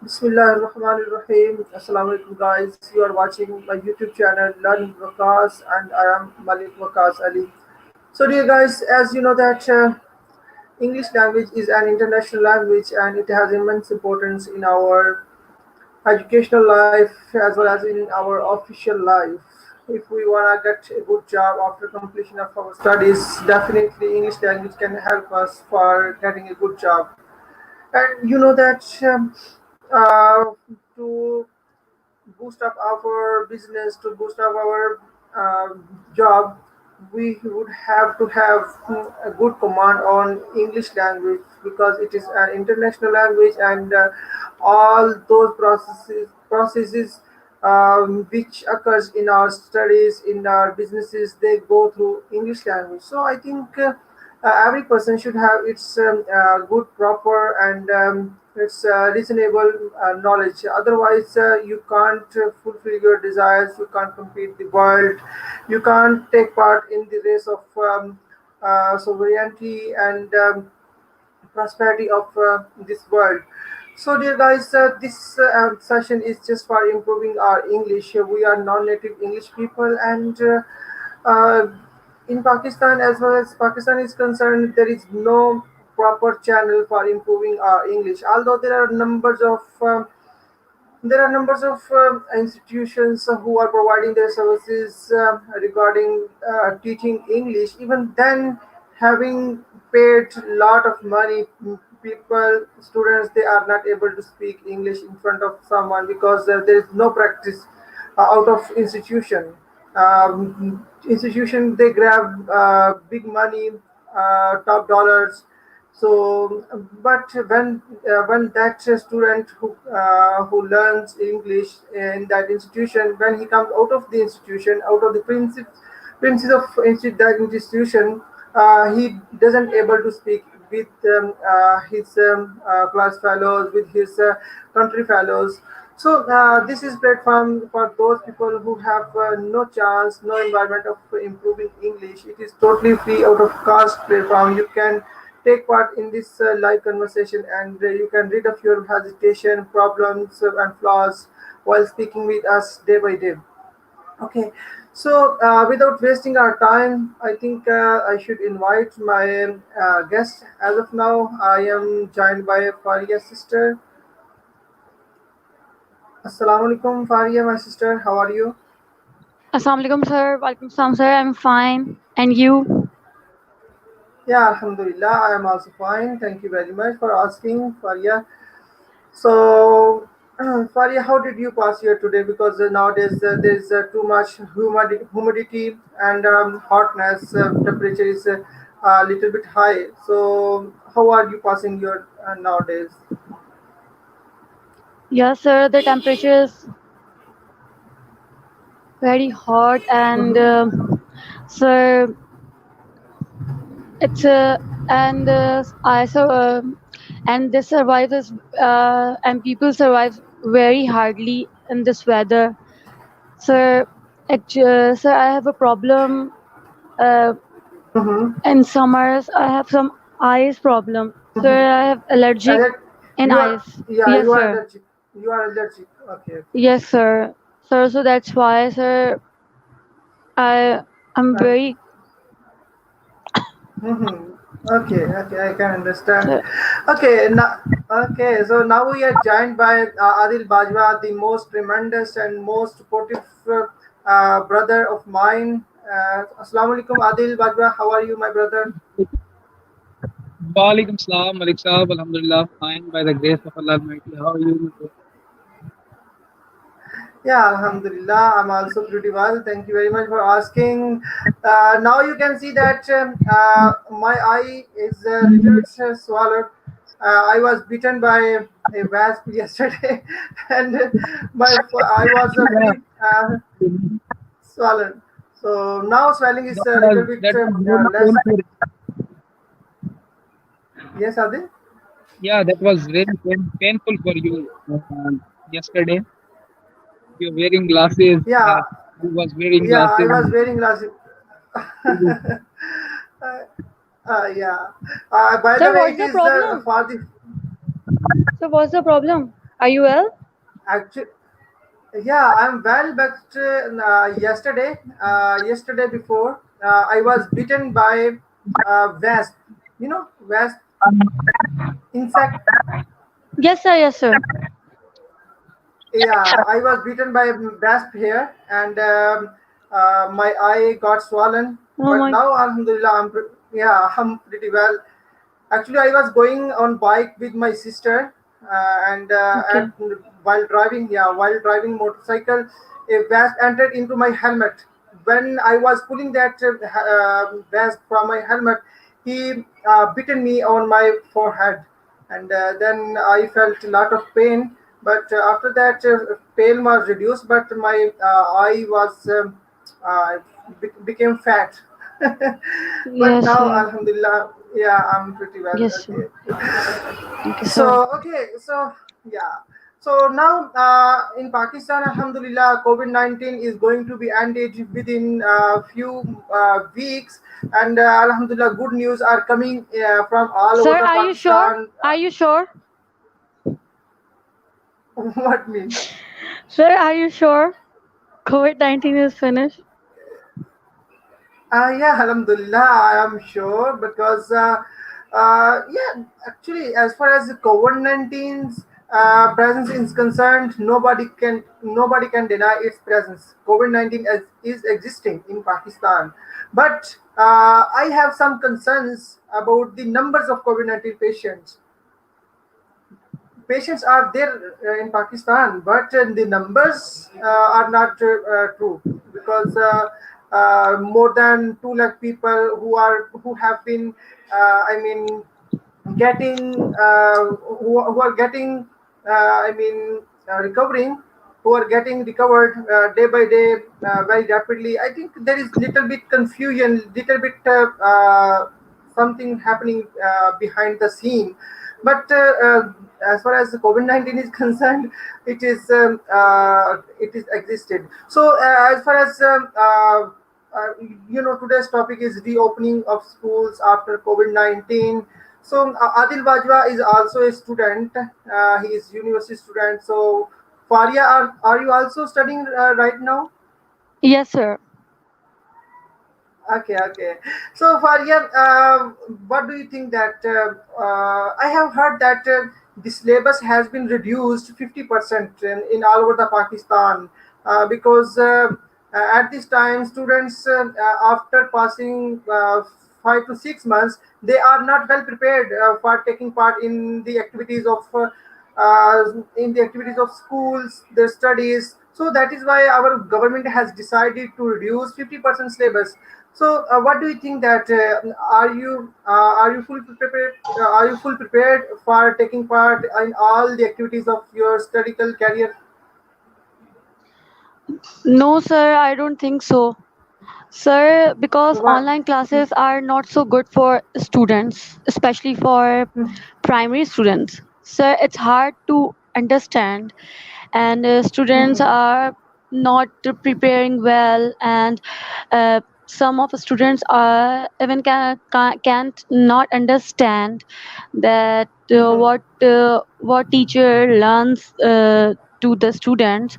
Bismillahirrahmanirrahim. Assalamu alaikum, guys. You are watching my YouTube channel Learning Wakas, and I am Malik Wakas Ali. So, dear guys, as you know that English language is an international language and it has immense importance in our educational life as well as in our official life. If we wanna get a good job after completion of our studies, definitely English language can help us for getting a good job. And you know that to boost up our business, to boost up our job, we would have to have a good command on English language because it is an international language and all those processes which occurs in our studies, in our businesses, they go through English language. So I think every person should have its good, proper, and its reasonable knowledge. Otherwise, you can't fulfill your desires. You can't compete the world. You can't take part in the race of sovereignty and prosperity of this world. So, dear guys, this session is just for improving our English. We are non-native English people, and uh, in Pakistan, as well as Pakistan is concerned, there is no proper channel for improving our English. Although there are numbers of institutions who are providing their services regarding teaching English. Even then, having paid lot of money, people, students, they are not able to speak English in front of someone because there is no practice out of institution. Institution, they grab big money, top dollars. So, but when that student who learns English in that institution, when he comes out of the institution, out of the premises of that institution, he doesn't able to speak with his class fellows, with his country fellows. So this is platform for those people who have no chance, no environment of improving English. It is totally free out of cost platform. You can take part in this live conversation and you can rid of your hesitation, problems, and flaws while speaking with us day by day. Okay, so without wasting our time, I think I should invite my guest. As of now, I am joined by Faria's sister. Assalamu alaikum, Faria, my sister. How are you? Assalamu alaikum, sir. Walaikum salam, sir. I'm fine. And you? Yeah, Alhamdulillah, I am also fine. Thank you very much for asking, Faria. So, Faria, how did you pass here today? Because nowadays there's too much humidity and hotness. Temperature is a little bit high. So, how are you passing your nowadays? Yes, sir. The temperature is very hot, and Mm-hmm. sir, it's and I so and this survives and people survive very hardly in this weather. Sir, sir, I have a problem. Uh, Mm-hmm. in summers, I have some eyes problem. Sir, I have allergic Alert, in you are, eyes. yeah, Yes, you are sir. allergic. You are allergic. Okay. Yes, sir. Sir, so that's why, sir, I am And very mm-hmm. Okay, okay, I can understand. sir. Okay, now, okay, so now we are joined by Adil Bajwa, the most tremendous and most supportive brother of mine. Assalamu alaikum, Adil Bajwa. How are you, my brother? Walaikum salam, Malik Saab, Alhamdulillah, fine by the grace of Allah Almighty. How are you? Yeah, Alhamdulillah. I'm also pretty well. Thank you very much for asking. Now you can see that my eye is a little bit swallowed. I was bitten by a wasp yesterday, and I was Yeah, fully swollen. So now swelling is that a was little bit that was very less. painful. Yes, Adil. Yeah, that was very painful for you yesterday. You're wearing glasses. Yeah, He was wearing yeah. I glasses. was wearing glasses. Yeah. By the Sir, way, what's it the is problem? for the Sir, what's the problem? Are you well? Actually, yeah, I'm well, but yesterday before, I was bitten by wasp. You know, wasp insect. Yes, sir. Yes, sir. Yeah, I was bitten by a wasp here, and my eye got swollen. Oh But my. now, Alhamdulillah, yeah, I'm pretty well. Actually, I was going on bike with my sister, and Okay. while driving motorcycle, a wasp entered into my helmet. When I was pulling that wasp from my helmet, he bitten me on my forehead, and then I felt a lot of pain. But after that, pain was reduced, but my eye was uh, became fat. But Yes, now, sir. Alhamdulillah, yeah, I'm pretty well. Yes, sir. Okay. Okay, sir. So, okay, so yeah. So now in Pakistan, Alhamdulillah, COVID-19 is going to be ended within a few weeks, and Alhamdulillah, good news are coming from all over Sir, the are you sure? Pakistan. Are you sure? What mean? Sir, are you sure COVID-19 is finished? Yeah, Alhamdulillah, I am sure because yeah, actually, as far as the COVID-19's presence is concerned, nobody can deny its presence. COVID-19 is existing in Pakistan, but I have some concerns about the numbers of COVID-19 patients. Patients are there in Pakistan, but the numbers are not true because more than 2 lakh people who have been, I mean, getting who are getting, recovering, who are getting recovered day by day very rapidly. I think there is little bit confusion, little bit something happening behind the scene. But as far as the COVID-19 is concerned, it is existed. So as far as uh, today's topic is reopening of schools after COVID-19. So Adil Bajwa is also a student. He is university student. So Faria, are you also studying right now? Yes, sir. Okay, okay. So Faria, what do you think that I have heard that the syllabus has been reduced 50% in all over the Pakistan because at this time students after passing 5 to 6 months, they are not well prepared for taking part in the activities of schools, their studies. So that is why our government has decided to reduce 50% syllabus. So, what do you think that are you full prepared? Are you full prepared for taking part in all the activities of your studical career? No, sir, I don't think so. Sir, because What? online classes are not so good for students, especially for primary students. Sir, it's hard to understand, and students are not preparing well, and some of the students are even can't not understand that what teacher learns to the students.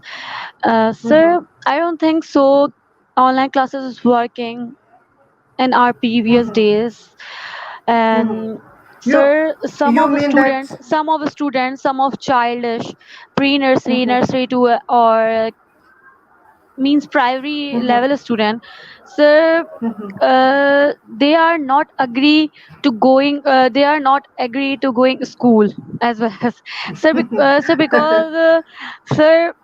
Sir, I don't think so online classes is working in our previous days. And you sir, you mean that? some of childish pre-nursery, nursery to or means primary level student, sir, they are not agree to going they are not agree to going school as well as sir, because sir,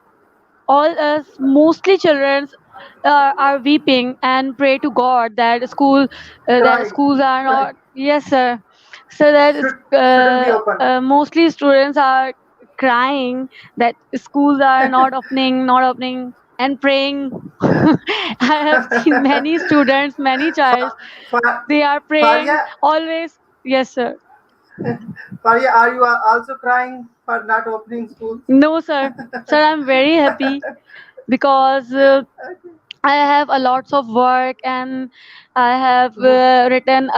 all us mostly children are weeping and pray to god that Crying, schools are crying. not, yes sir, so that is Shouldn't be open. mostly students are crying that schools are not opening and praying. I have seen many students, many childs, Fa- Fa- they are praying Faria, always. Yes sir. Faria, are you also crying for not opening schools? No sir, sir, I'm very happy because I have a lots of work, and I have written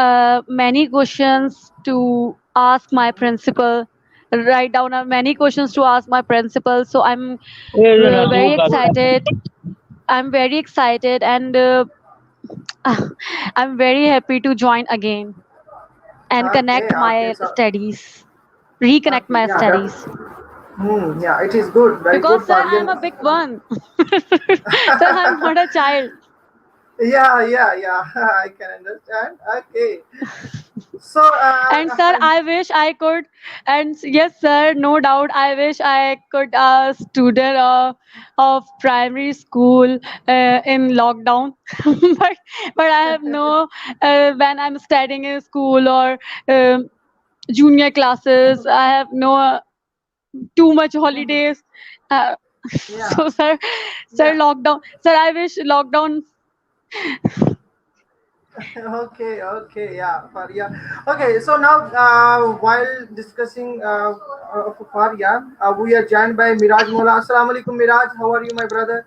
many questions to ask my principal write down many questions to ask my principal. So I'm You know, very excited. I'm very excited, and I'm very happy to join again and Okay, connect okay, my so studies, reconnect okay, my yeah, studies. yeah, it is good, very good, Because sir, I'm Farian. a big one. Sir, I'm not a child. Yeah, yeah, yeah. I can understand. Okay, so And sir, I wish I could. And yes, sir, no doubt, I wish I could a student of primary school in lockdown. but I have no when I'm studying in school or junior classes. I have no too much holidays. Uh, yeah, so sir, yeah. lockdown. Sir, I wish lockdown. Okay, okay, yeah, Faria. Okay, so now while discussing Faria, we are joined by Miraj Mola. Assalamu alaikum, Miraj. How are you, my brother?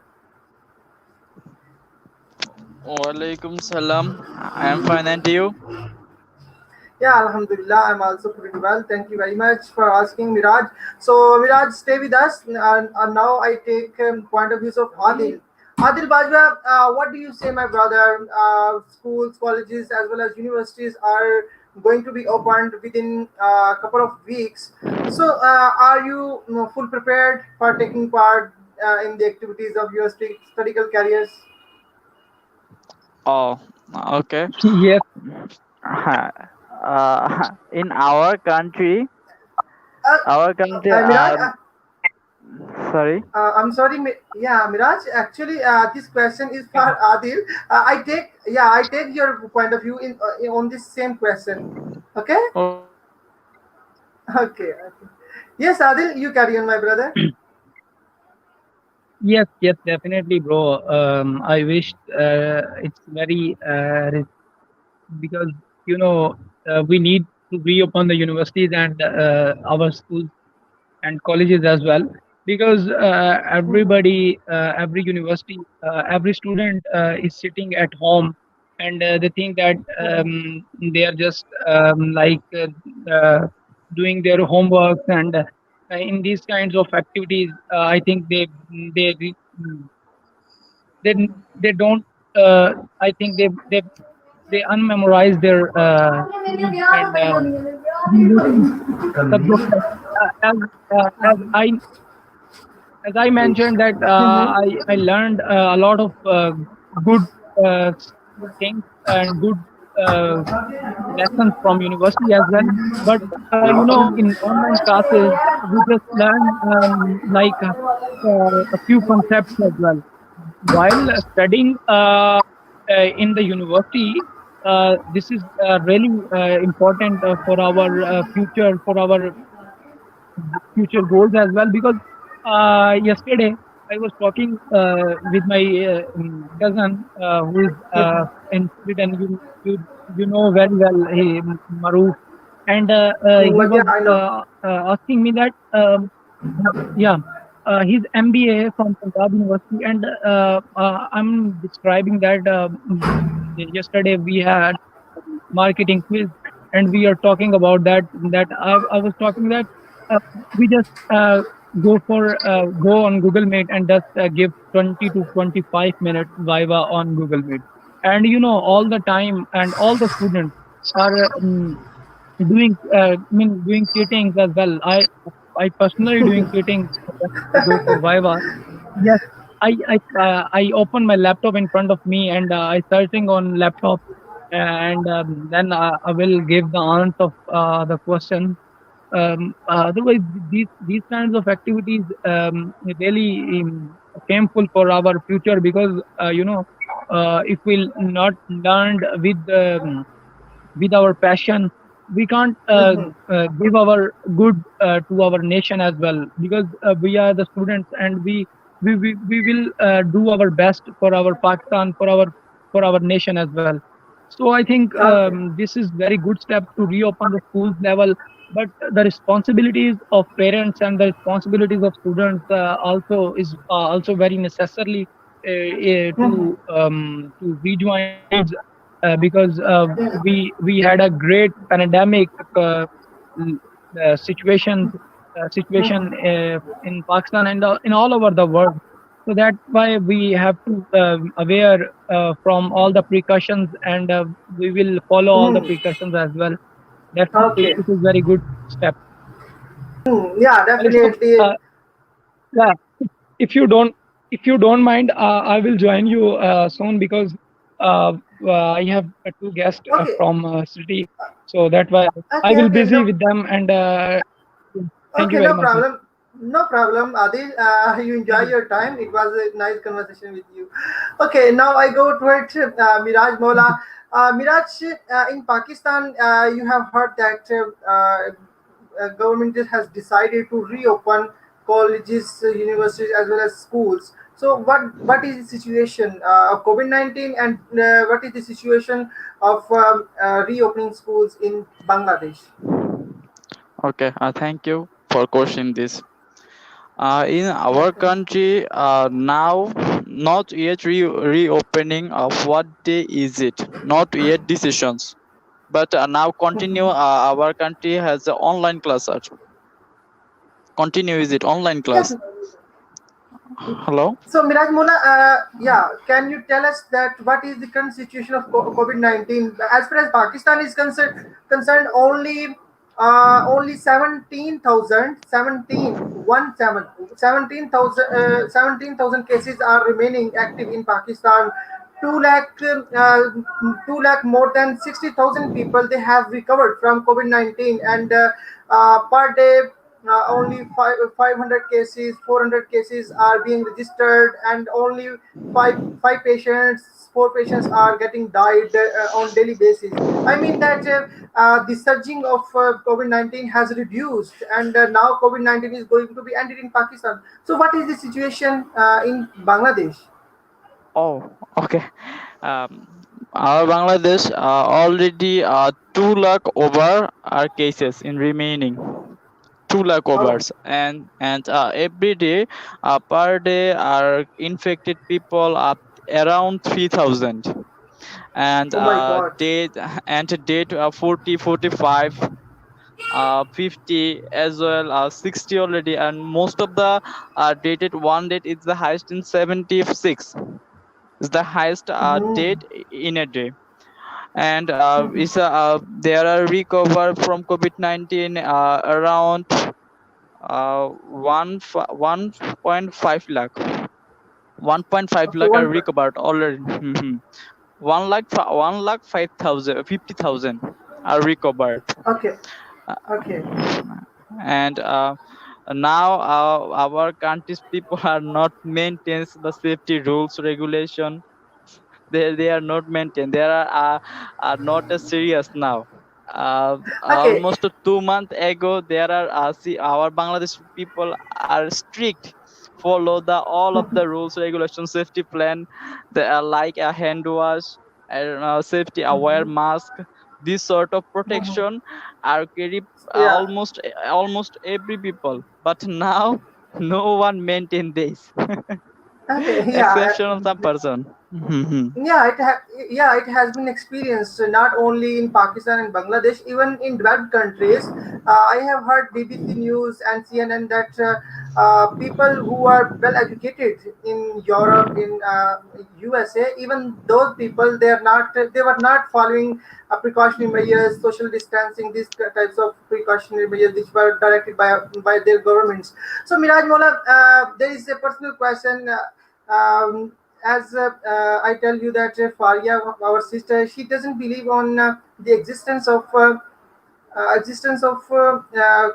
Walaikum salam. I am fine, and you? Yeah, Alhamdulillah, I'm also pretty well. Thank you very much for asking, Miraj. So, Miraj, stay with us. And now I take point of views of Adil. Adil Bajwa, what do you say, my brother? Schools, colleges, as well as universities are going to be opened within a couple of weeks. So, are you full prepared for taking part in the activities of your studical careers? Oh, okay. yes, In our country, Miraj, sorry. I'm sorry, yeah, Miraj. Actually, this question is for Adil. I take your point of view on this same question. Okay, okay, okay. Yes, Adil, you carry on, my brother. yes, yes, definitely, bro. I wish it's very because we need to reopen the universities and our schools and colleges as well, because everybody, every university, every student is sitting at home, and they think that they are just doing their homeworks, and in these kinds of activities, I think they they they don't. I think they unmemorize their things, and we lose subjects as I mentioned that Mhm. I learned a lot of good things and good uh, lessons from university as well. But in online classes, we just learn a few concepts as well. While studying in the university, this is really important for our future, for our future goals as well, because yesterday I was talking with my cousin who is in Sweden. You know very well, Maruf, and he Yeah, was I know. asking me that yeah, he's MBA from Punjab University, and I'm describing that yesterday we had marketing quiz, and we are talking about that I was talking that uh, we just go on Google Meet and just give 20 to 25 minutes viva on Google Meet, and all the time, and all the students are doing doing cheatings as well. I personally doing cheating just to go for viva. Yes, I open my laptop in front of me, and I searching on laptop, and then I will give the answer of the question. Otherwise, these kinds of activities really shameful for our future, because if we not learned with our passion, we can't give our good to our nation as well, because we are the students, and we will do our best for our Pakistan, for our nation as well. So I think Okay. this is very good step to reopen the schools level, but the responsibilities of parents and the responsibilities of students also is also very necessarily to rejoin the schools, because we had a great pandemic uh, situation situation in Pakistan and in all over the world. So that's why we have to aware from all the precautions, and we will follow all the Mhm. precautions as well. Definitely, Okay. it is very good step. Yeah, So, definitely. yeah, if you don't if you don't mind, I will join you soon because uh, I have two guests Okay. from city, so that why I Okay. will Okay. busy No. with them. And thank you Okay. very No much. problem. No problem, Adil. You enjoy your time. It was a nice conversation with you. Okay. Now I go to it. Miraj Mola. Miraj, in Pakistan, you have heard that government has decided to reopen colleges, universities, as well as schools. So, what is the situation of COVID-19, and what is the situation of reopening schools in Bangladesh? Okay, thank you for questioning this. In our country, now not yet reopening. Of what day is it? Not yet decisions. But now continue. Our country has online classes. Continue is it online Yes. class? Hello. So, Miraj Mola, yeah, can you tell us that what is the current situation of COVID-19? As far as Pakistan is concerned, only 17,000, 17,000 cases are remaining active in Pakistan. 2 lakh, 2 lakh more than 60,000 people they have recovered from COVID-19, and per day only 500 cases, 400 cases are being registered, and only five patients, four patients are getting died on daily basis. I mean that the surging of COVID-19 has reduced, and now COVID-19 is going to be ended in Pakistan. So, what is the situation in Bangladesh? Oh, okay. Um, our Bangladesh already 2 lakh over are cases in remaining. 2 lakh Oh, overs, and every day per day are infected people up around 3,000, and oh my God. date and date 40, 45, 50 as well, 60 already, and most of the dated one date is the highest in 76, is the highest Hmm. date in a day. And is there are recover from COVID-19 around 1.5 lakh. 1.5 Okay, lakh are one. recovered already. 1 lakh 1 lakh 5,000 50,000 are recovered. Okay, Uh, okay, and now our country's people are not maintains the safety rules regulation. They are not maintained. They are not as serious now. okay. Almost 2 months ago, there are see, our Bangladesh people are strict, follow the all of the rules, regulations, safety plan. They are like a hand wash, and safety aware mask. This sort of Mhm. protection are carried Yeah. almost every people. But now, no one maintain this. Okay. Yeah. Exceptional some person. Yeah, it has been experienced not only in Pakistan and Bangladesh, even in developed countries. I have heard BBC News and CNN that people who are well educated in Europe, in USA, even those people they were not following precautionary measures, social distancing, these types of precautionary measures which were directed by their governments. So, Miraj Mola, there is a personal question. As I tell you that Faria, our sister, she doesn't believe on the existence of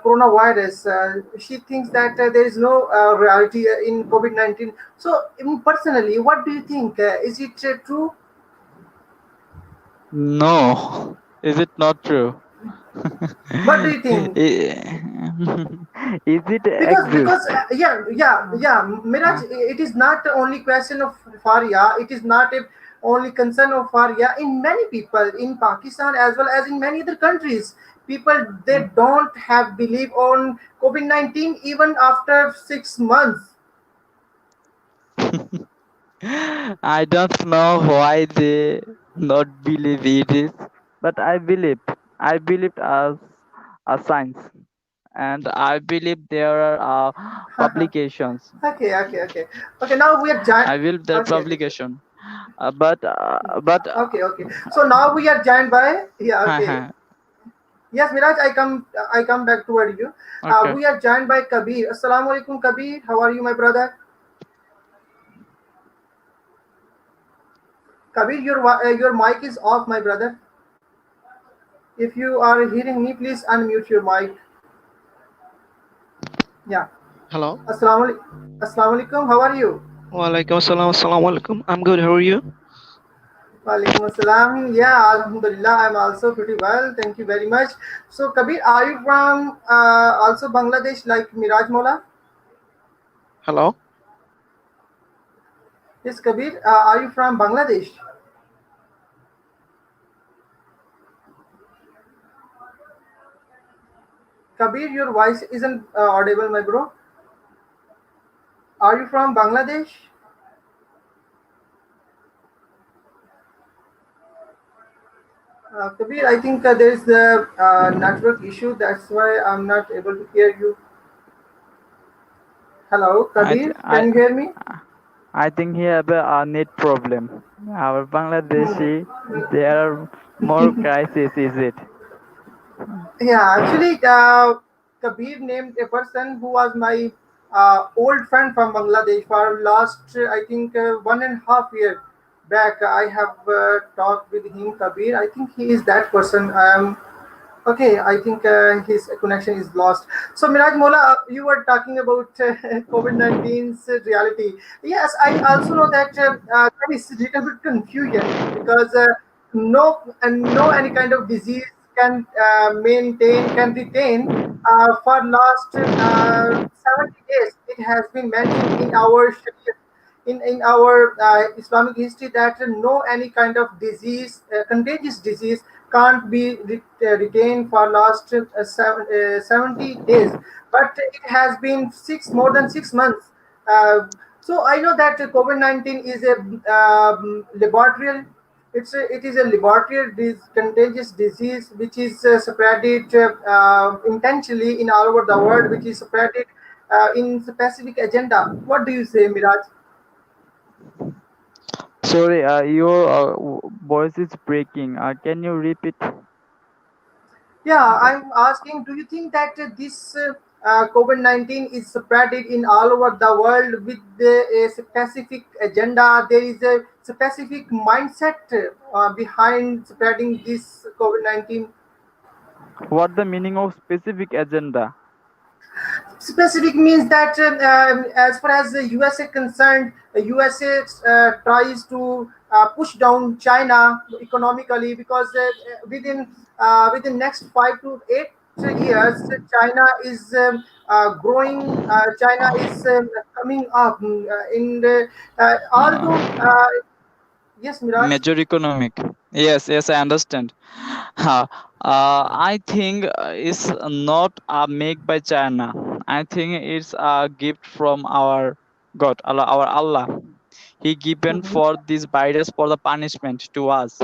coronavirus. She thinks that there is no reality in COVID-19. So, personally, what do you think? Is it true? No, is it not true? What do you think? Is it Because exist? yeah, Miraj, Uh, it is not only question of Faria, it is not a only concern of Faria. In many people in Pakistan as well as in many other countries, people they don't have belief on COVID-19 even after 6 months. I don't know why they not believe it is, but I believe. I believe as a science. and I believe there are publications. Okay, okay, okay. Okay, now we are I giant. believe there are Okay, okay, okay. publication, but Okay, okay. So now we are joined by, yeah, okay. uh, Yes, Miraj, I come back toward you. okay. We are joined by Kabir. Assalamu alaikum, Kabir. How are you, my brother? Kabir, your mic is off, my brother. If you are hearing me, please unmute your mic. Yeah. Hello. Assalamu alaikum. How are you? Walaikum assalam. Assalamu alaikum. I'm good. How are you? Walaikum assalam. Yeah, Alhamdulillah. I'm also pretty well. Thank you very much. So, Kabir, are you from also Bangladesh like Miraj Mola? Hello. Yes, Kabir. Are you from Bangladesh? Kabir, your voice isn't audible, my bro. Are you from Bangladesh? Kabir, I think there is the network issue. That's why I'm not able to hear you. Hello, I Kabir. th- Can I you hear me? I think he have a net problem. Our Bangladeshi, there are more crisis. Is it? Yeah, actually, Kabir named a person who was my old friend from Bangladesh for last, I think, 1.5 year back. I have talked with him, Kabir. I think he is that person. Okay, I think his connection is lost. So, Miraj Mola, you were talking about COVID 19's reality. Yes, I also know that there is a little bit confusion because no any kind of disease can retain for last 70 days. It has been mentioned in our Sharia, in our Islamic history that no any kind of disease, contagious disease, can't be retained for last 70 days. But it has been more than 6 months. So I know that COVID-19 is a laboratory. It is a laboratory contagious disease which is spreaded intentionally in all over the world, which is spreaded in specific agenda. What do you say, Miraj? Sorry, your voice is breaking. Can you repeat? Yeah, I'm asking, do you think that this COVID-19 is spreaded in all over the world with a specific agenda? There is a specific mindset behind spreading this COVID-19. What the meaning of specific agenda? Specific means that as far as the USA concerned, USA tries to push down China economically because within next 5 to 8 years, China is growing. China is coming up in the although yes, Miraj. Major economic. Yes, yes, I understand. Uh, I think it's not made by China. I think it's a gift from our God, Allah, our Allah. He given Mhm. for this virus for the punishment to us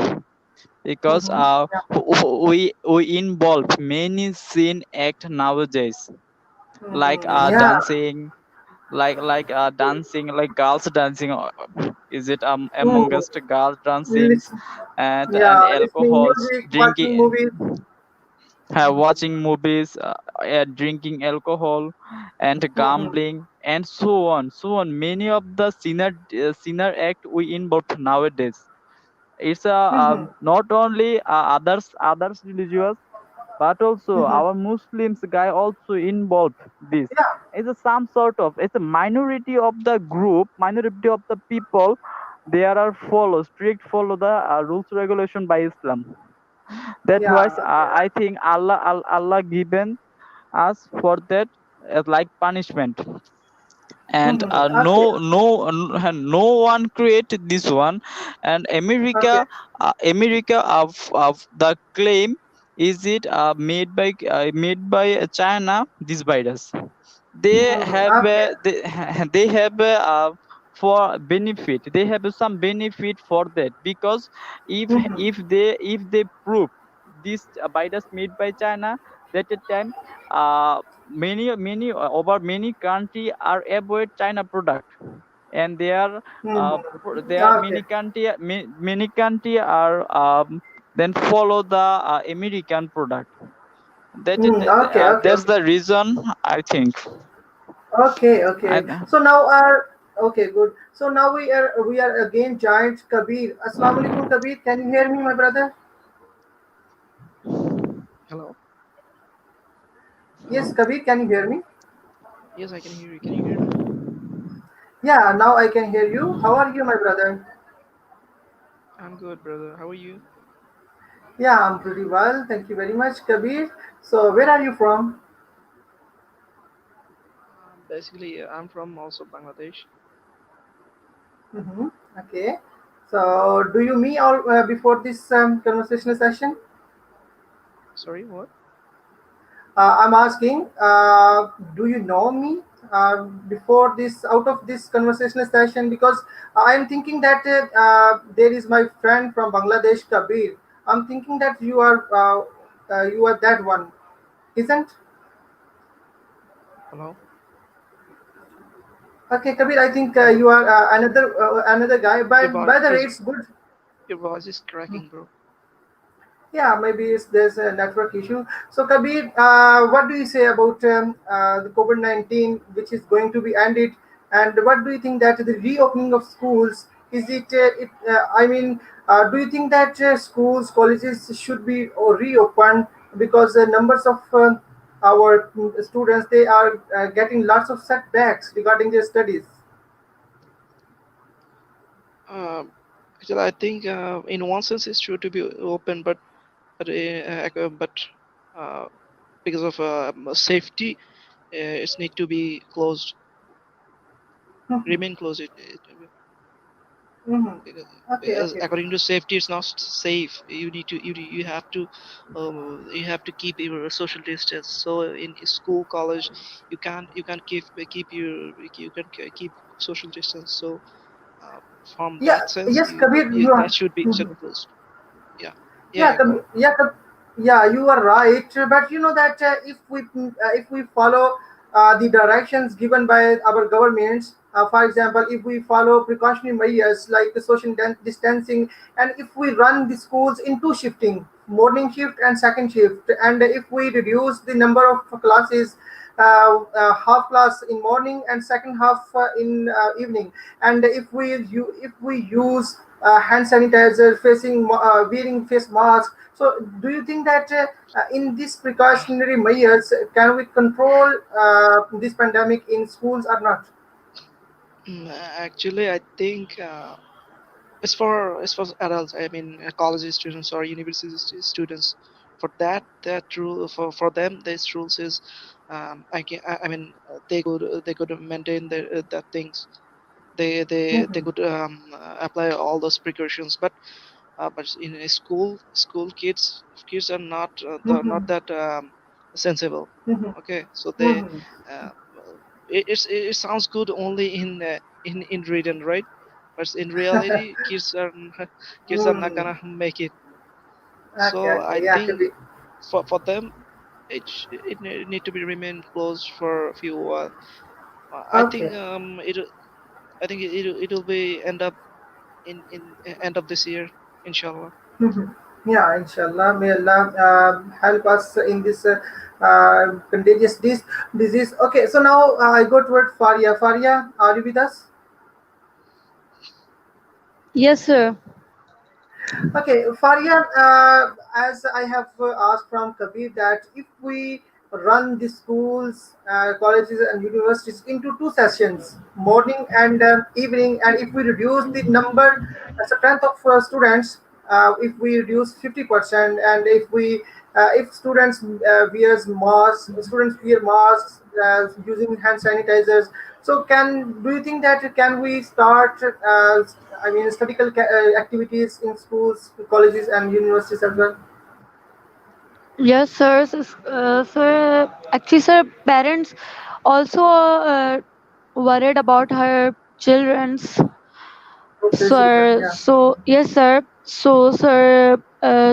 because Mhm. Yeah. we involve many sin act nowadays, like Mhm. Yeah. dancing, dancing, like girls dancing. Is it among Mhm. us girls dancing Listen, and yeah, listening alcohols, music, watching drinking, movies. watching movies, drinking alcohol, and Mhm. gambling, and so on. Many of the sinner act we involve nowadays. It's Mhm. not only others religious, but also Mhm. our Muslims guy also involved this. Yeah. It's a some sort of, it's a minority of the group, minority of the people. There are follow the rules regulation by Islam. That was Yeah. Okay. I think Allah given us for that as like punishment, and Mhm. Okay. no one created this one. And Okay. America of the claim is it made by China, this virus. They Mhm. have Okay. they have for benefit, they have some benefit for that, because Mhm. if they prove this virus made by China, that the time over many country are avoid China product, and Hmm. there are Okay. many country are then follow the American product. Okay. Okay. That's Okay. the reason I think. Okay. I, Okay. So now our okay, good. So now we are again giant Kabir. Assalamu alaikum, Kabir. Can you hear me, my brother? Hello. Yes, Hello. Kabir. Can you hear me? Yes, I can hear you. Can you hear me? Yeah. Now I can hear you. How are you, my brother? I'm good, brother. How are you? Yeah, I'm pretty well. Thank you very much, Kabir. So where are you from? Basically, I'm from also Bangladesh. Mm-hmm. Okay. So do you me or before this conversational session? Sorry, what? I'm asking, do you know me before this, out of this conversational session? Because I am thinking that there is my friend from Bangladesh, Kabir. I'm thinking that you are that one, isn't? Hello. Okay, Kabir. I think Hello. you are another guy. Your By the way, voice, it's good. your voice is cracking, bro. Yeah, maybe there's a network issue. So, Kabir, what do you say about the COVID-19, which is going to be ended, and what do you think that the reopening of schools is it? I mean, do you think that schools, colleges should be or reopened because the numbers of our students they are getting lots of setbacks regarding their studies? Um, Actually, I think in one sense it's true to be open, but uh, because of safety, it's need to be closed, Mhm, remain closed. mhm. Because Okay, as okay. according to safety, it's not safe. You need to you have to keep your social distance. So in school, college, you can't keep social distance. So from Yeah, that sense, yes, Kabir, you that are. should Mhm. be closed. Yeah, yeah, Yeah, yeah. Go on. Yeah, you are right. But you know that if we follow the directions given by our governments, for example, if we follow precautionary measures like the social distancing, and if we run the schools into shifting, morning shift and second shift, and if we reduce the number of classes, half class in morning and second half in evening, and if we use hand sanitizer, wearing face mask. So, do you think that in these precautionary measures, can we control this pandemic in schools or not? Actually, I think it's for adults. I mean, college students or university students. For that rule for them, this rules is, I mean, they could maintain that things. They Mhm, could apply all those precautions, but in a school kids are not mhm, that sensible. mhm, Okay, so mhm. uh, it sounds good only in written, right? But in reality, kids are not Mhm. gonna make it. Okay, So I okay, yeah, could think be. for them, it need to be remain closed for a few while. I think Okay. it'll be end up in end of this year, inshallah. Mhm. Yeah, inshallah. May Allah help us in this contagious disease. Okay, so now I go toward Faria. Faria, are you with us? Yes, sir. Okay, Faria, as I have asked from Kabir that if we run the schools, colleges, and universities into two sessions, morning and evening, and if we reduce the number, strength of students, if we reduce 50%, and if students students wear masks using hand sanitizers. So, do you think that can we start? I mean, studical activities in schools, colleges, and universities as well. Yes, sir. Sir, actually, sir, parents also worried about her children's. Okay, children. So yes, sir. So, sir,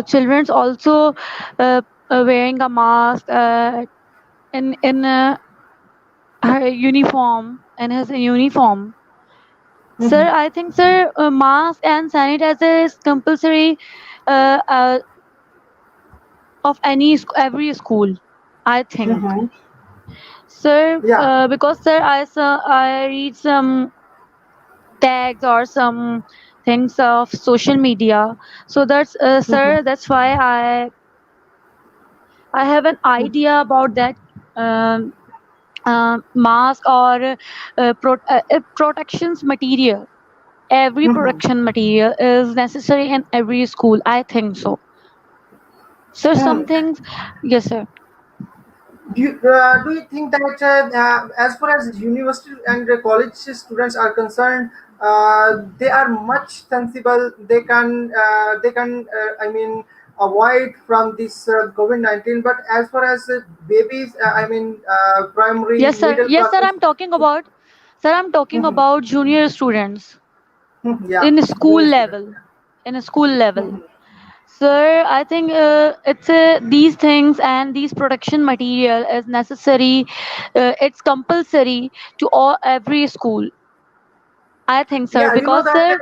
children's also uh, wearing a mask in her uniform, in his uniform. Sir, I think, sir, mask and sanitizer is compulsory of every school. I think, Mm-hmm. sir, Yeah. because sir, I read some tags or some things of social media. So that's Mm-hmm. sir, that's why I have an idea about that. Um, Mask or protections material, every Mm-hmm. protection material is necessary in every school, I think so. So some Mm. things, yes sir. Do you think that as far as university and college students are concerned, they are much sensible. They can I mean avoid from this COVID-19. But as far as babies, I mean primary Yes sir, middle yes sir, classes. I'm talking about, sir, I'm talking Mhm. about junior students Yeah, in school junior student. level, in a school level. Mhm. Sir, I think it's these things and these protection material is necessary. It's compulsory to all every school. I think, sir, Yeah, you know because that.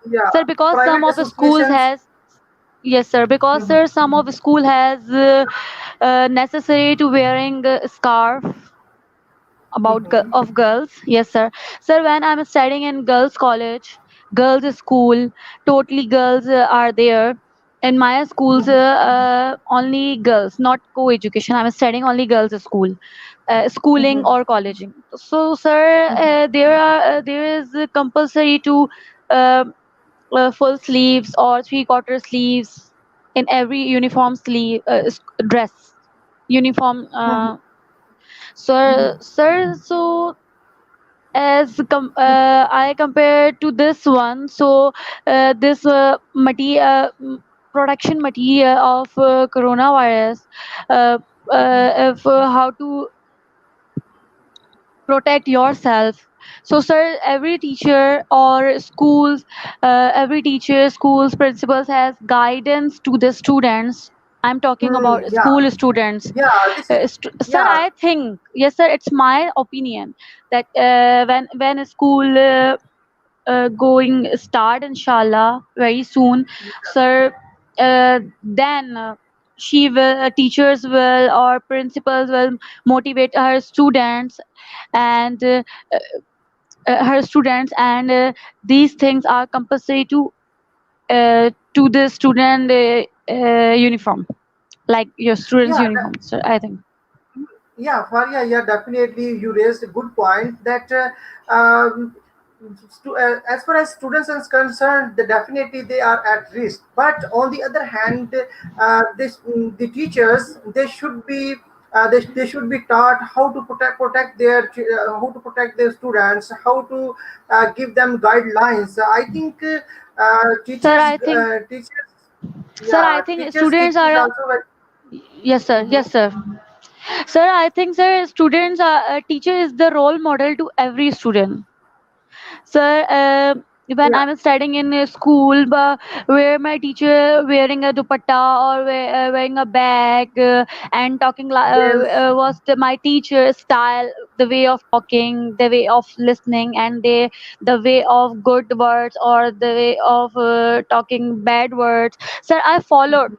Yeah, sir, because some private of the schools associations. has, yes sir, because Mhm. sir, some of the school has necessary to wearing a scarf about Mhm. of girls. Yes sir, sir, when I'm studying in girls college, girls school, totally girls are there. In my schools Mhm. only girls, not co-education, I'm studying only girls school, schooling Mhm. or colleging. So sir, there is compulsory to uh, full sleeves or three quarter sleeves in every uniform sleeve dress uniform. Mhm. Sir, Mhm. sir, so I compare to this one, so this production material of coronavirus, uh, if how to protect yourself. So sir, every teacher or schools, every teacher, schools, principals has guidance to the students. I'm talking Hmm. about Yeah. school students. Yeah. This is. Sir, Yeah. I think, yes sir, it's my opinion that when a school going start inshallah very soon, sir, then she will teachers will or principals will motivate her students and her students, and these things are compulsory to the student uniform, like your students Yeah. uniform, sir, I think. Yeah, Faria, yeah, definitely. You raised a good point that as far as students are concerned, definitely they are at risk. But on the other hand, the teachers they should be taught how to how to protect their students, how to give them guidelines. I think Sir, I think, sir, I think teachers students teaching is are, also very. yes sir, Mhm. yes sir. Sir, I think, sir, students are teacher is the role model to every student. Sir, when Yeah. I'm studying in a school, where my teacher wearing a dupatta or wearing a bag and talking Yes. was my teacher style, the way of talking, the way of listening, and the way of good words or the way of talking bad words. Sir, I followed.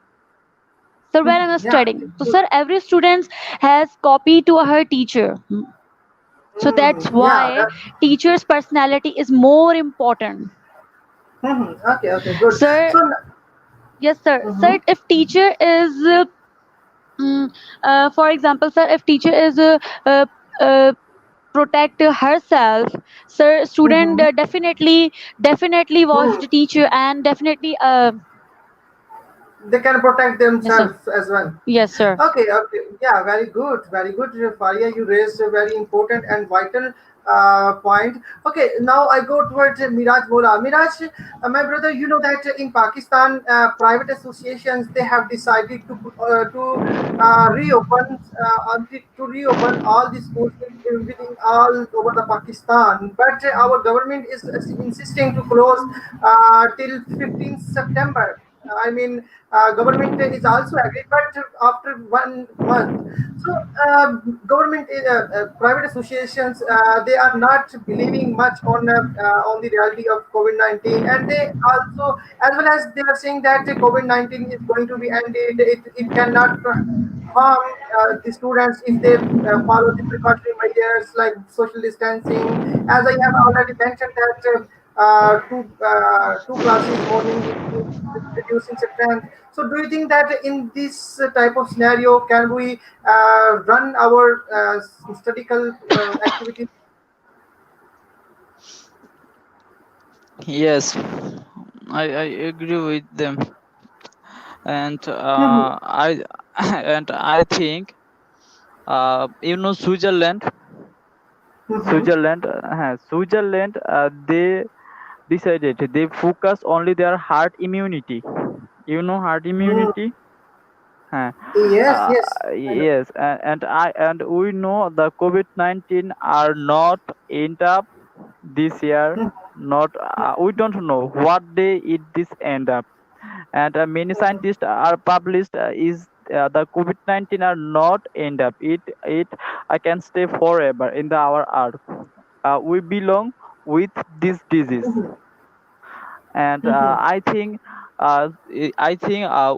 Sir, when I was Yeah. studying, so Good. sir, every student has copy to her teacher. So that's Yeah. why teacher's personality is more important. Okay. Okay. Good. Sir, So. yes, sir. Mm-hmm. Sir, if teacher is, mm, for example, sir, if teacher is uh, uh, protect herself, sir, student Mm-hmm. definitely watch Hmm. the teacher and definitely, They can protect yes, sir. themselves as well. Yes, sir. Okay, okay. Yeah, very good, Faria. You raised a very important and vital point. Okay, now I go towards Miraj Bola. Miraj, my brother, you know that in Pakistan, private associations they have decided to reopen to reopen all the schools within all over the Pakistan. But our government is insisting to close till 15th September. I mean, government is also agreed, but after 1 month. So government, private associations, they are not believing much on the reality of COVID-19, and they also, as well as they are saying that COVID-19 is going to be ended. It cannot harm the students if they follow the precautionary measures like social distancing. As I have already mentioned that two classes morning evening reducing strength. So do you think that in this type of scenario can we run our statical activities? Yes, I agree with them, and Mhm, I think Switzerland. mhm, Switzerland, they decided they focus only their herd immunity. Herd mhm. immunity. Huh. Yes, Uh, yes, I know. yes, and we know the COVID-19 are not end up this year. Mhm, Not we don't know what day it this end up, and many mhm, scientists are published is the COVID-19 are not end up. It I can stay forever in our earth. We belong with this disease, mhm, and mhm, I think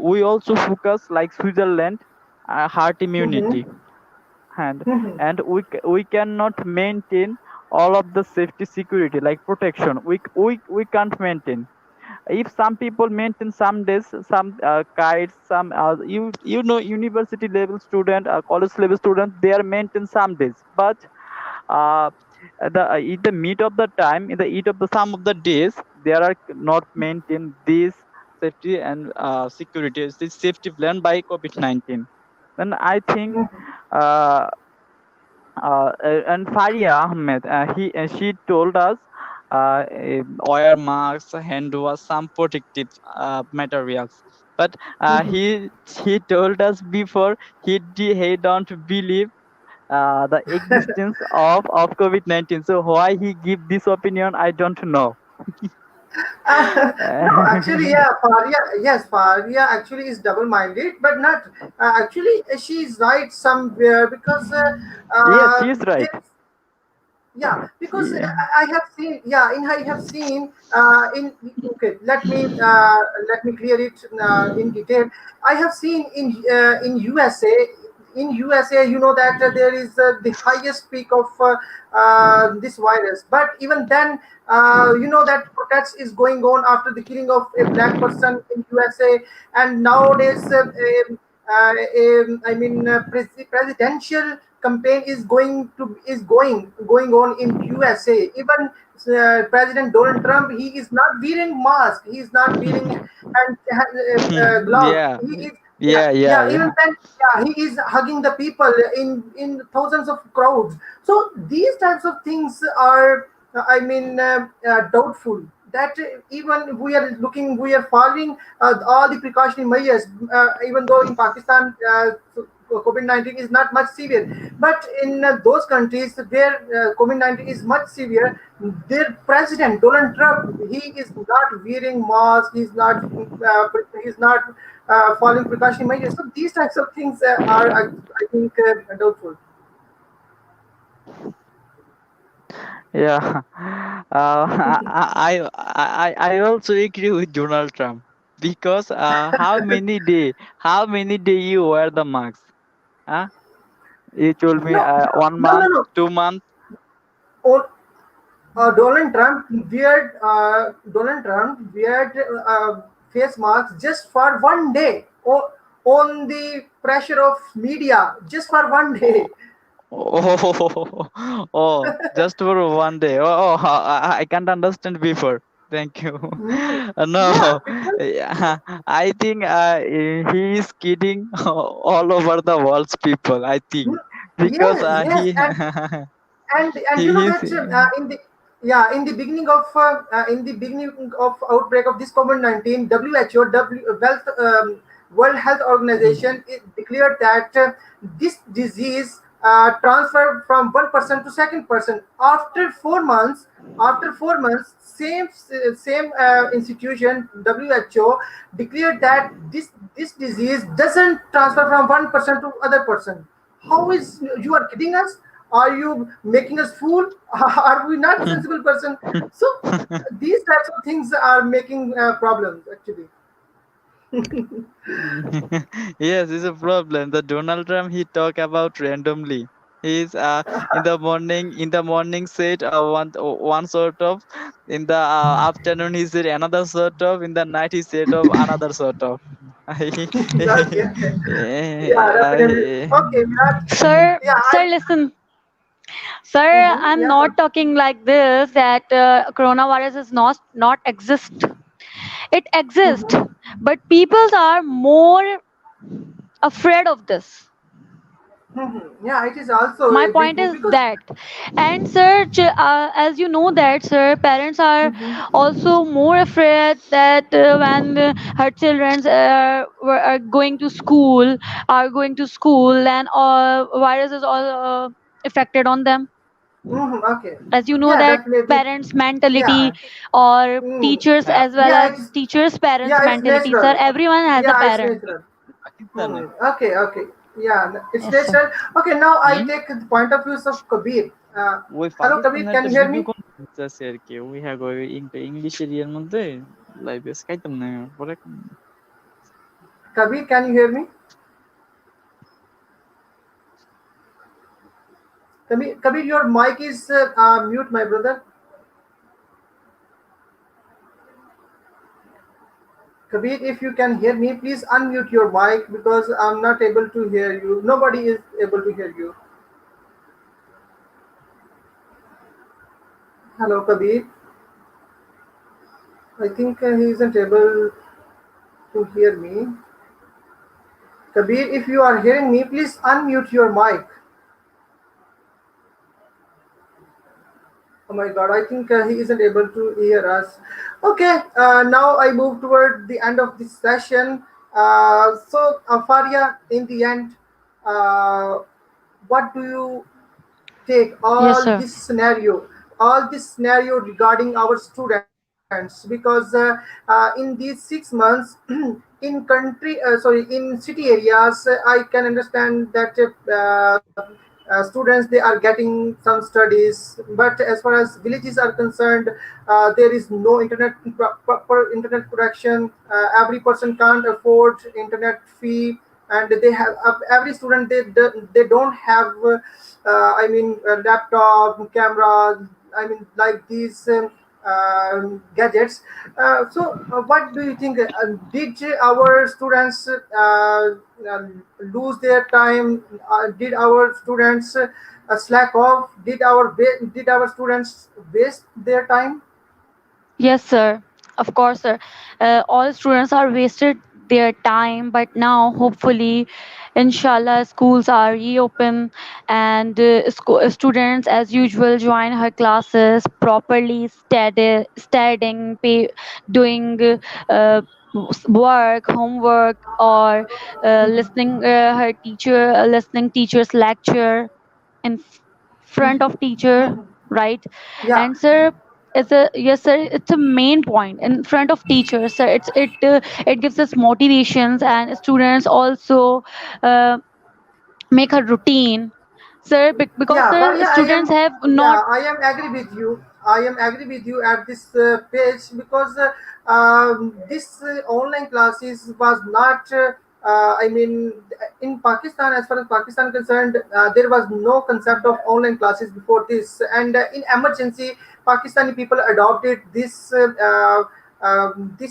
we also focus like Switzerland, herd mhm, immunity, and mhm, we cannot maintain all of the safety security like protection. We can't maintain. If some people maintain some days, some kites, some university level student, college level student, they are maintain some days, but uh, in the meet of the time, in the eat of the some of the days, there are not maintained this safety and security, this safety plan by COVID-19. Then I think mhm, uh, and Faria Ahmed, she told us wear masks, hand wash, some protective materials. But mhm. he told us before he don't believe the existence of COVID-19. So why he give this opinion, I don't know. No, actually, yeah, Faria, yes, Faria actually is double-minded, but not actually. She's right somewhere because Yes, she is right. there, yeah, because Yeah. I have seen, yeah, in I have seen in okay, let me clear it in detail. I have seen in USA, you know that there is the highest peak of this virus, but even then you know that protest is going on after the killing of a black person in USA. And nowadays I mean presidential campaign is going on in USA. Even President Donald Trump, he is not wearing mask, he is not wearing gloves. Yeah, He is, yeah, yeah, yeah, yeah, even yeah. then, yeah, he is hugging the people in thousands of crowds. So these types of things are doubtful that even we are following all the precautionary measures, even though in Pakistan COVID-19 is not much severe. But in those countries where COVID-19 is much severe, their president Donald Trump, he is not wearing mask, he's not following precautionary measures. So these types of things are, I think, doubtful. Yeah. I also agree with Donald Trump because how many day you wear the mask? Huh? You told me No, 1 month, no. 2 months. Oh, Donald Trump weared face masks just for 1 day, on the pressure of media, just for 1 day. Oh, oh, just for one day. I can't understand before. Thank you. Mm, yeah, No, because yeah, I think he is kidding all over the world's people. I think mm, because yes, yes, and you know he's that in the beginning of outbreak of this COVID-19, WHO, World Health Organization, it declared that this disease transfer from one person to second person. After 4 months, same institution WHO declared that this disease doesn't transfer from one person to other person. How is you are kidding us? Are you making us fool? Are we not sensible person? So these types of things are making problems actually. Yes, it's a problem. The Donald Trump he talk about randomly. He's in the morning said one sort of, in the afternoon he said another sort of, in the night he said of another sort of. Okay. Yeah, definitely. Okay, Virat. Sir, Yeah, sir, listen. Sir, mhm, I'm yeah, not talking like this that coronavirus is not exist. It exists, mhm, but people are more afraid of this. mhm. Yeah, it is also My a big point thing is because. that, and sir, as you know that sir, parents are Mhm, also more afraid that when her children are going to school, and virus is all affected on them. okay. As you know Yeah, that definitely. parents mentality, Yeah. or Mm. teachers as well Yeah, as it's teachers parents yeah, it's mentality, sir, natural. everyone has a Yeah, it's parent. natural. Pakistan. Okay, okay. Yeah, it's Yes sir. natural. Okay, now I Hmm? take the point of view of Kabir. ওই Hello, Kabir, পাকিস্তানের can একটা you hear video me? Conference আছে আর কি, ওই হ্যাঁ ওই English এরিয়ার মধ্যে লাইভে খাইতাম না পরে। Kabir, can you hear me? Kabir, your mic is mute, my brother. Kabir, if you can hear me, please unmute your mic because I'm not able to hear you. Nobody is able to hear you. Hello, Kabir. I think he isn't able to hear me. Kabir, if you are hearing me, please unmute your mic. Oh my God, I think he isn't able to hear us. Okay, now I move toward the end of this session. Faria, in the end, uh, what do you take Yes sir. all this scenario regarding our students? Because in these 6 months in city areas, I can understand that students they are getting some studies, but as far as villages are concerned, there is no proper internet connection. Every person can't afford internet fee, and they have every student they don't have I mean laptop camera, I mean like these gadgets. What do you think? Did our students lose their time? Did our students slack off? Did our students waste their time? Yes, sir. Of course, sir. All students are wasted their time, but now hopefully, inshallah, schools are reopen, and students as usual join her classes properly, studying, doing work, homework, or listening teacher's lecture in front of teacher, right? Yeah, And sir, it's a yes sir, it's a main point in front of teachers, sir. It gives us motivations, and students also uh, make a routine, sir, because yeah, sir, Faria, students have not. I am agree with you. I am agree with you at this page because this online classes was not. I mean, in Pakistan, as far as Pakistan concerned, there was no concept of online classes before this, and in emergency, Pakistani people adopted this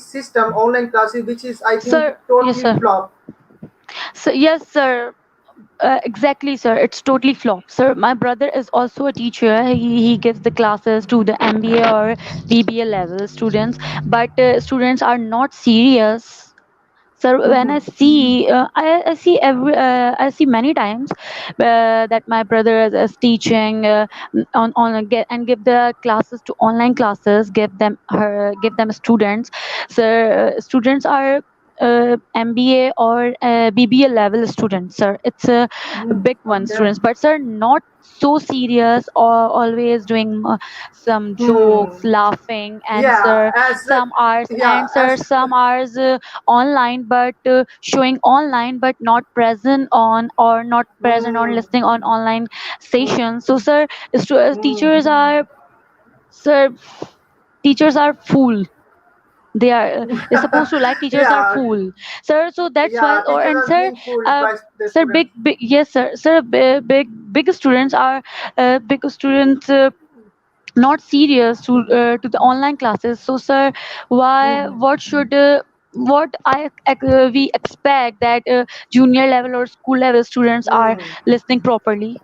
system online classes, which is I think Sir, yes totally sir. flop. So yes sir, exactly sir, it's totally flop, sir. My brother is also a teacher. He gives the classes to the MBA or BBA level students, but students are not serious. So when I see, I see I see many times that my brother is teaching on get and give the classes to online classes, give them students. So students are MBA or BBA level students, sir. It's a big one Okay. students, but sir, not so serious or always doing some jokes, Hmm. laughing, and Yeah, sir, as some hours, yeah, and sir, some hours online, but showing online, but not present on or not present on hmm, listening on online hmm, sessions. So sir, hmm. teachers are, sir, teachers are fool. They are they're supposed to like teachers are Yeah, fool, sir. So that's yeah. why, or Teachers and are sir, being fooled uh, by the sir, big, students. big, yes sir, sir, big students are big students not serious to the online classes. So sir, why, Hmm. what should what we expect that junior level or school level students are Hmm. listening properly.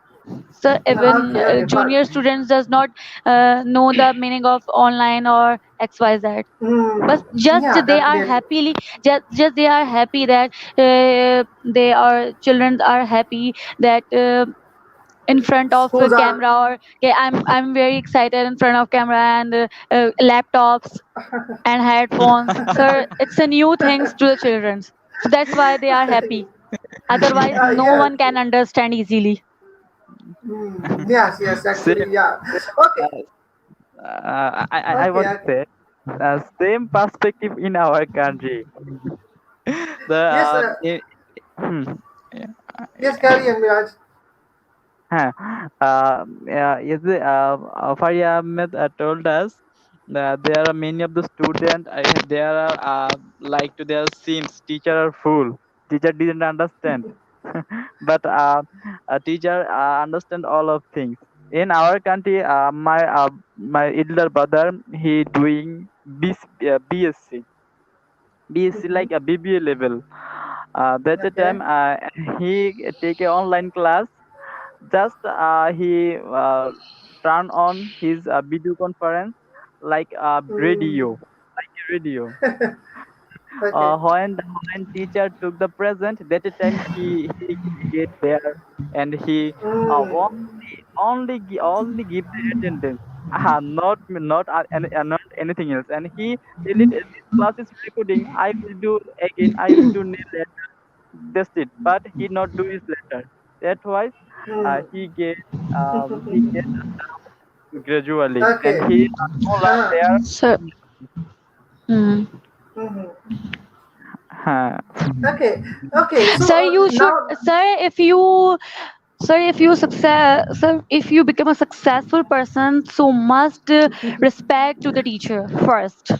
So even Okay, okay, fine. junior students does not know the meaning of online or xyz, Hmm. but just Yeah, they are definitely. happily, just they are happy that they are children are happy that in front of a Schools are. camera, or okay, I'm very excited in front of camera and laptops and headphones, so it's a new things to the children, so that's why they are happy. Otherwise no Yes. one can understand easily. Yes, yes, Same, actually, yeah. same, Okay, I okay, want to okay. say same perspective in our country. The Yes, hmm, yeah, yes, carry on, Miraj. huh. Yes, Faria Ahmed told us that there are many of the students. There are like to their seems teacher are fool. Teacher didn't understand, but a teacher understand all of things. In our country, my elder brother he doing BSc. BSc Mm-hmm. like a BBA level. That the Okay. time he take a online class. Just he turn on his video conference like a Mm. radio, like a radio. Okay. When teacher took the present, that time he get there and he Mm. only give the attendance. Not anything else. And he tell it this class is recording. I will do again. I will do later. That's it. But he not do his letter. That's why Mm. he get gradually, and Okay. he no learn Uh, there. So mm. mhm. Huh. Okay. Okay. So Sir, you should, now, sir, if you, sir, if you success, sir, if you become a successful person, so must respect to the teacher first.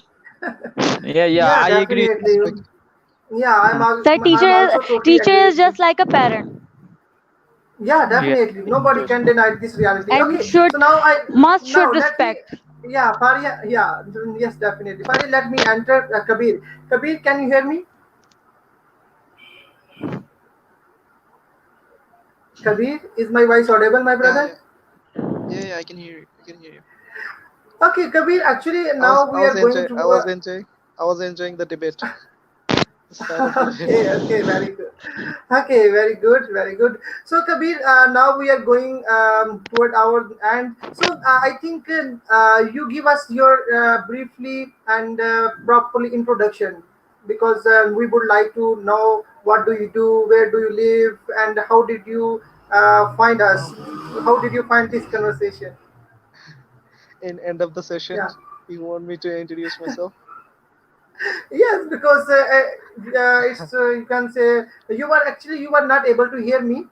Yeah, yeah, yeah, I agree. definitely. Respect. Yeah, Huh. Sir, I'm also totally teacher agree is with you. just like a parent Yeah, Yeah, definitely. Nobody good. can deny this reality. and Okay. should, So now must now should let me. respect. Yeah, Faria. Yeah, yes, definitely. Faria, let me enter Kabir. Kabir, can you hear me? Kabir, is my voice audible, my Yeah, brother? yeah, yeah, yeah. I can hear you. I can hear you. Okay, Kabir. Actually, I was, now I we was are going enjoying, to. I was enjoying, I was enjoing the debate, the silent debate. Okay, okay, very good. Okay, very good, very good. So, Kabir, now we are going toward our end. So, I think you give us your briefly and properly introduction, because we would like to know what do you do, where do you live, and how did you find us? How did you find this conversation? In end of the session, Yeah. you want me to introduce myself? Yes, because it's you can say you were not able to hear me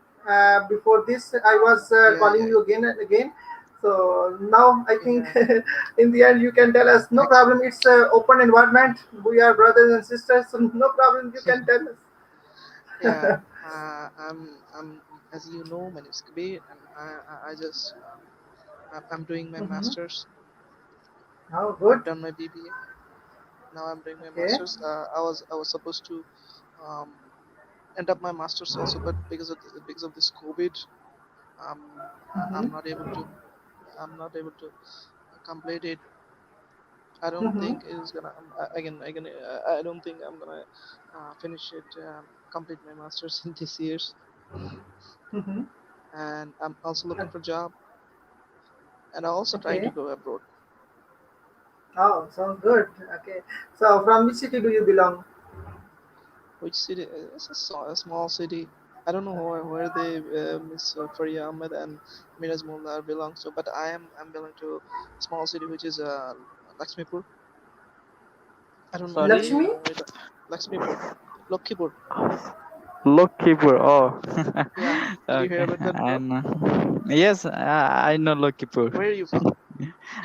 before this. I was Yeah, calling yeah, you again and again. So now I think yeah. in the end you can tell us no Actually, problem. It's open environment. We are brothers and sisters, so no problem. You can tell yeah. us. I'm, as you know, my name is Kabir, and I just, I'm doing my Hmm. masters. Oh, I've good. done my BBA. Now I'm doing my Okay. masters. I was supposed to um, end up my masters also, but because of this COVID, I'm Hmm. not able to. I'm not able to complete it. I don't Hmm. think it's gonna. I don't think I'm gonna finish it. Complete my masters in this years. Hmm. And I'm also looking for job, and I'm also trying to Okay. go abroad. Oh, sounds good. Okay. So from which city do you belong? Which city? It's a small city. I don't know where they Miss Faria Ahmed and Miraj Mullah belongs to, but I'm belong to a small city which is Lakshmipur. I don't know. Do Sorry, you Lakshmi? know where the Lakshmipur, Lokhipur? Lookkeeper. Oh, Yeah. Did you hear okay. about that, bro? And yes, I know Lookkeeper. Where are you from?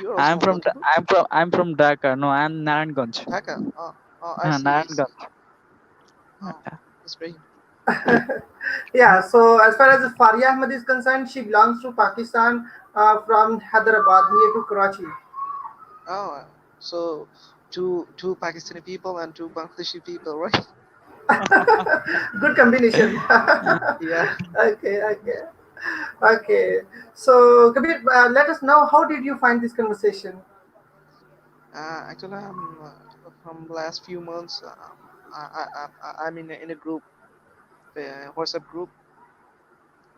You are also from Lokhipur, I'm from Dhaka. No, I'm Narayanganj. Dhaka. Oh, I see, I see. Narayanganj. Oh, that's great. Yeah, so as far as Faria Ahmed is concerned, she belongs to Pakistan from Hyderabad near to Karachi. Oh, so two Pakistani people and two Bangladeshi people, right? Good combination. Yeah. Okay, okay, okay. So, Kabir, let us know how did you find this conversation? Actually, I'm from last few months. I'm in a group, WhatsApp group,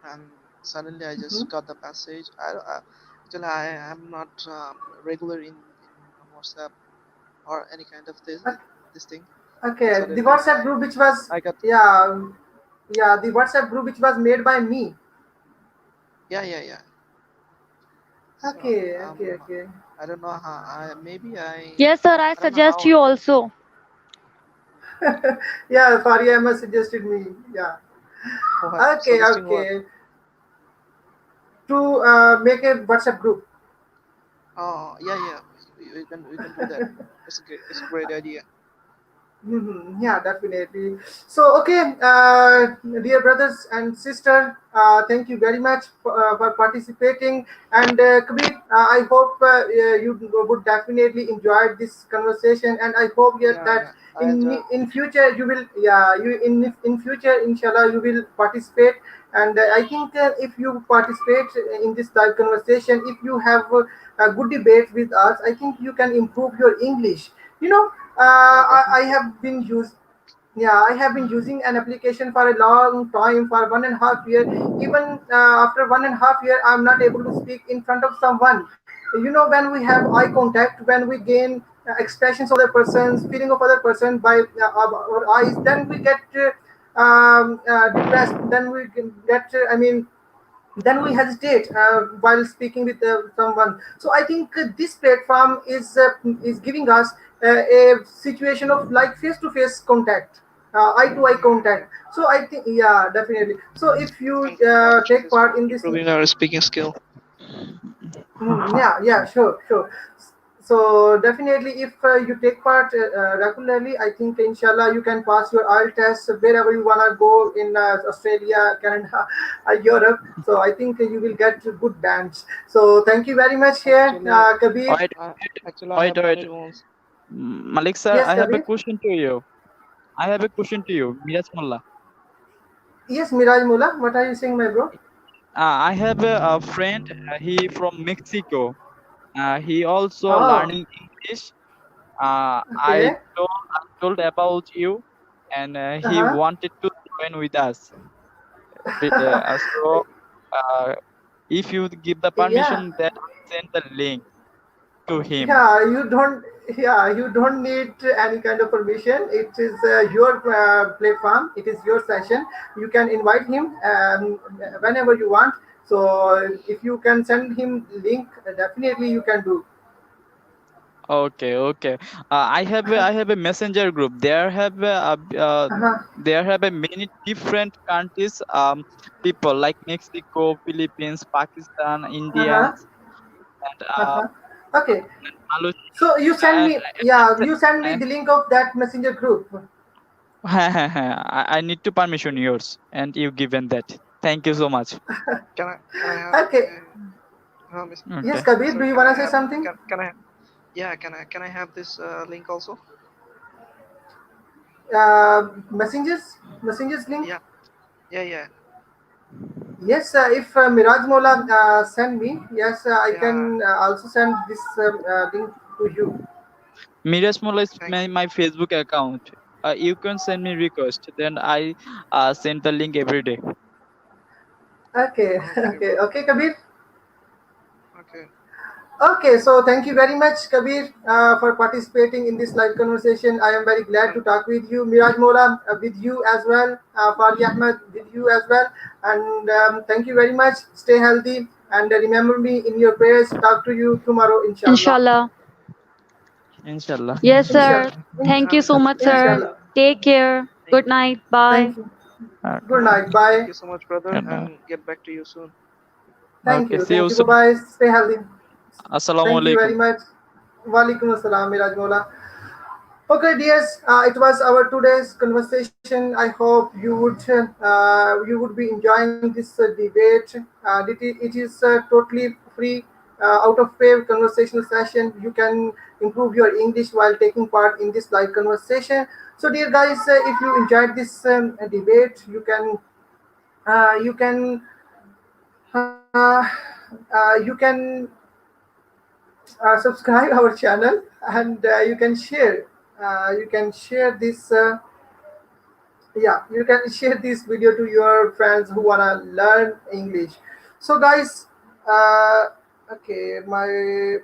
and suddenly I just got the message. Actually I am not regular in WhatsApp or any kind of this thing, but Okay, the suddenly WhatsApp group which was, I got. yeah, yeah, the WhatsApp group which was made by me. Yeah. So Okay, okay, okay. I don't know how. I maybe Yes, sir. I I don't know suggest how. you also. Yeah, Faria Ahmed suggested me. Yeah. What Okay, suggesting what? okay. To make a WhatsApp group. Oh yeah. We can do that. It's a great idea. Yeah, definitely. So, okay, dear brothers and sister, thank you very much for participating. And Kabir, I hope you would definitely enjoy this conversation. And I hope, yeah, that Yeah, I enjoy. in future you will, yeah, you in future, inshallah, you will participate. And I think if you participate in this live conversation, if you have a good debate with us, I think you can improve your English. You know, I Definitely. have been used. Yeah, I have been using an application for a long time, for 1.5 year. Even after 1.5 year, I'm not able to speak in front of someone. You know, when we have eye contact, when we gain expressions of other person's feeling of other person by our eyes, then we get depressed. Then we get, I mean, then we hesitate while speaking with someone. So I think this platform is giving us a situation of like face to face contact, eye to eye Yeah. contact. So I think, yeah, definitely. So if you And the take opportunities part for in this. improving our speaking skill. Yeah, yeah, sure, sure. So definitely, if you take part regularly, I think inshallah you can pass your IELTS test wherever you wanna go in Australia, Canada, Europe. So I think you will get good bands. So thank you very much here, Actually, Kabir. Wait, I actually I wait, have done wait. it once. Malik sir, Yes, I have a Kabir. question to you. I have a question to you, Miraj Mullah. Yes, Miraj Mula. What are you saying, my bro? I have a friend. He from Mexico. He also Oh, learning English. okay. I told about you, and Uh he huh. wanted to join with us. So, uh, if you give the Yeah. permission, that I send the link to him. Yeah, you don't. Yeah, you don't need any kind of permission. It is your platform. It is your session. You can invite him whenever you want. So if you can send him link, definitely you can do. Okay, okay. I have a messenger group. Uh-huh. There have a many different countries. People like Mexico, Philippines, Pakistan, India, Uh-huh. and Uh-huh. Okay. Malaysia, So you send me. Yeah, you send me and the link of that messenger group. I need to permission yours, and you given that. Thank you so much. Can I have Okay. Yes, Okay. Kabir. Do sir? you Can I wanna say have something? can I yeah can I have this link also? Messengers link. Yeah, yeah. Yes, if Miraj Mola send me, yes, I Yeah. can also send this link to you. Mirasmola is Thank you. my Facebook account. You can send me request. Then I send the link every day. Okay, Okay, okay, bro. okay, Kabir. Okay. Okay, so thank you very much, Kabir, for participating in this live conversation. I am very glad to Thank talk with you. Miraj Mola, with you as well. Fari Ahmed, with you as well. And thank you very much. Stay healthy and remember me in your prayers. Talk to you tomorrow, inshallah. Inshallah. Inshallah. Yes, Inshallah. sir. Thank you so much, sir. Inshallah. Take care. thank Good night. Bye. Thank you. Okay. Good night. thank Bye. you so much, brother, Good night. and get back to you soon. Thank Okay. you. See Thank you you. soon. Bye bye. Stay healthy. Assalamu Thank you very alaikum. much. Walaikum assalam, Miraj Mola. Okay, dears, it was our today's conversation. I hope you would be enjoying this debate. It is totally free, out of pay conversational session. You can improve your English while taking part in this live conversation. So, dear guys, if you enjoyed this debate, you can uh, you can subscribe our channel and you can share this yeah, you can share this video to your friends who wanna learn English. So guys, uh, okay, my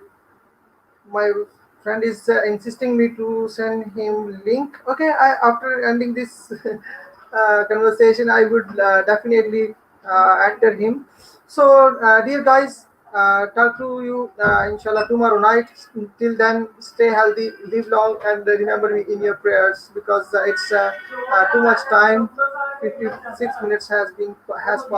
friend is insisting me to send him link. Okay, after ending this conversation, I would definitely enter him. So dear guys, talk to you inshallah tomorrow night. Till then, stay healthy, live long, and remember me in your prayers because it's too much time. 56 minutes has passed.